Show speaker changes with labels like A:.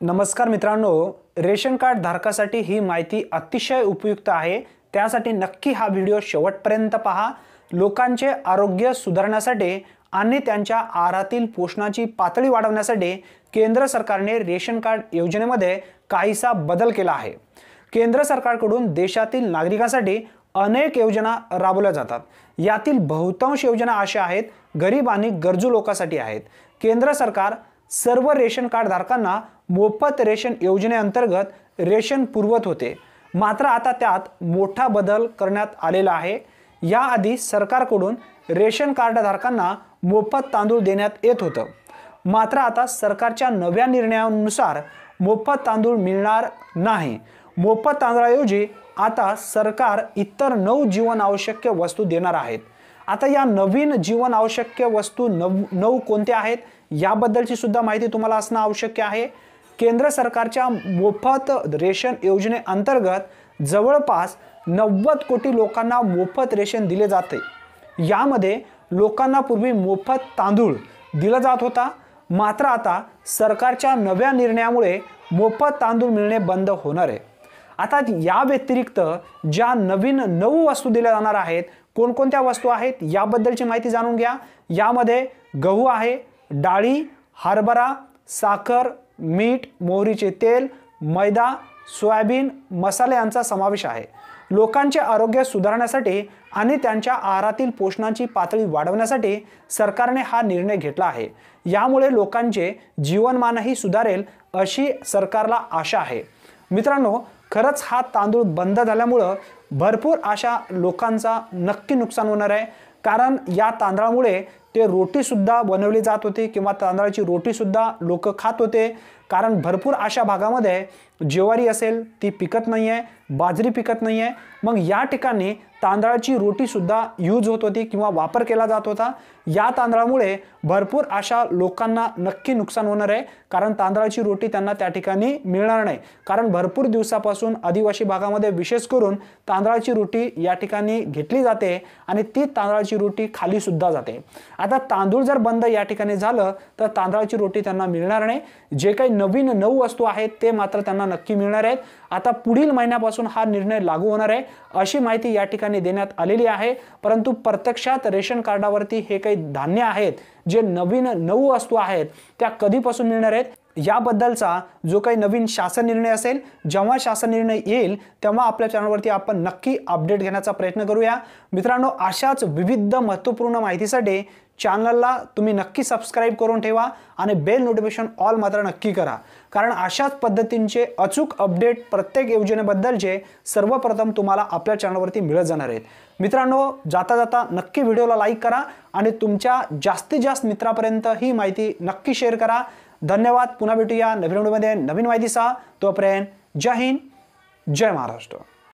A: नमस्कार मित्रांनो, ration card धारकासाठी ही माहिती अतिशय उपयुक्त आहे। त्यासाठी नक्की हा व्हिडिओ शेवटपर्यंत पहा। लोकांचे आरोग्य सुधारण्यासाठी आणि त्यांच्या आहारातील पोषणाची पातळी वाढवण्यासाठी केंद्र सरकारने रेशन कार्ड योजनेमध्ये काहीसा बदल केला आहे। केंद्र सरकारकडून देशातील नागरिकांसाठी अनेक योजना राबवल्या जातात। यातील बहुतांश योजना अशा आहेत गरीब आणि गरजू लोकांसाठी आहेत। केंद्र सरकार सर्व रेशन कार्ड धारकांना मोफत रेशन योजनेअंतर्गत रेशन पुरवत होते, मात्र आता त्यात मोठा बदल करण्यात आलेला आहे। याआधी सरकारकडून रेशन कार्ड धारकांना मोफत तांदूळ देण्यात येत होतं, मात्र आता सरकारच्या नव्या निर्णयानुसार मोफत तांदूळ मिळणार नाही। मोफत तांदळाऐवजी आता सरकार इतर 9 जीवनावश्यक वस्तू देणार आहेत। आता या नवीन जीवनावश्यक वस्तू 9 कोणत्या आहेत याबद्दलची सुद्धा माहिती तुम्हाला असणं आवश्यक आहे। केंद्र सरकारच्या मोफत रेशन योजनेअंतर्गत जवळपास 90 कोटी लोकांना मोफत रेशन दिले जाते। यामध्ये लोकांना पूर्वी मोफत तांदूळ दिला जात होता, मात्र आता सरकारच्या नव्या निर्णयामुळे मोफत तांदूळ मिळणे बंद होणार आहे। आता या व्यतिरिक्त ज्या नवीन 9 वस्तू दिल्या जाणार आहेत, कोणकोणत्या वस्तू आहेत याबद्दलची माहिती जाणून घ्या। यामध्ये गहू आहे, डाळी, हरभरा, साखर, मीठ, मोहरीचे तेल, मैदा, सोयाबीन, मसाले यांचा समावेश आहे। लोकांचे आरोग्य सुधारण्यासाठी आणि त्यांच्या आहारातील पोषणाची पातळी वाढवण्यासाठी सरकारने हा निर्णय घेतला आहे। यामुळे लोकांचे जीवनमानही सुधारेल अशी सरकारला आशा आहे। मित्रांनो, खरंच हा तांदूळ बंद झाल्यामुळे भरपूर अशा लोकांचा नक्की नुकसान होणार आहे, कारण या तांदळामुळे ते रोटी सुद्धा बनवली जात होती किंवा तांदळाची रोटी सुद्धा लोक खात होते। कारण भरपूर अशा भागामध्ये ज्वारी असेल ती पिकत नाही आहे, बाजरी पिकत नाही आहे, मग या ठिकाणी तांदळाची रोटी सुद्धा यूज होत होती किंवा वापर केला जात होता। या तांदळामुळे भरपूर अशा लोकांना नक्की नुकसान होणार आहे, कारण तांदळाची रोटी त्यांना त्या ठिकाणी मिळणार नाही। कारण भरपूर दिवसापासून आदिवासी भागामध्ये विशेष करून तांदळाची रोटी या ठिकाणी घेतली जाते आणि ती तांदळाची रोटी खाली सुद्धा जाते। आता तांदूळ जर बंद या ठिकाणी झालं तर तांदळाची रोटी त्यांना मिळणार नाही। जे काही नवीन 9 वस्तू आहेत ते मात्र त्यांना नक्की मिळणार आहेत। आता पुढील महिन्यापासून हा निर्णय लागू होणार आहे अशी माहिती या ठिकाणी देण्यात आलेली आहे। परंतु प्रत्यक्षात रेशन कार्डावरती हे काही धान्य आहेत जे नवीन 9 वस्तू आहेत त्या कधीपासून मिळणार आहेत याबद्दलचा जो काही नवीन शासन निर्णय असेल, जेव्हा शासन निर्णय येईल तेव्हा आपल्या चॅनलवरती आपण नक्की अपडेट घेण्याचा प्रयत्न करूया। मित्रांनो, अशाच विविध महत्त्वपूर्ण माहितीसाठी चॅनलला तुम्ही नक्की सबस्क्राइब करून ठेवा आणि बेल नोटिफिकेशन ऑल मात्र नक्की करा, कारण अशाच पद्धतींचे अचूक अपडेट प्रत्येक योजनेबद्दलचे सर्वप्रथम तुम्हाला आपल्या चॅनलवरती मिळत जाणार आहेत। मित्रांनो, जाता जाता नक्की व्हिडिओला लाईक करा आणि तुमच्या जास्तीत जास्त मित्रांपर्यंत ही माहिती नक्की शेअर करा। धन्यवाद। पुन्हा भेटूया नवीन व्हिडिओमध्ये नवीन माहितीसह। तोपर्यंत जय हिंद, जय महाराष्ट्र।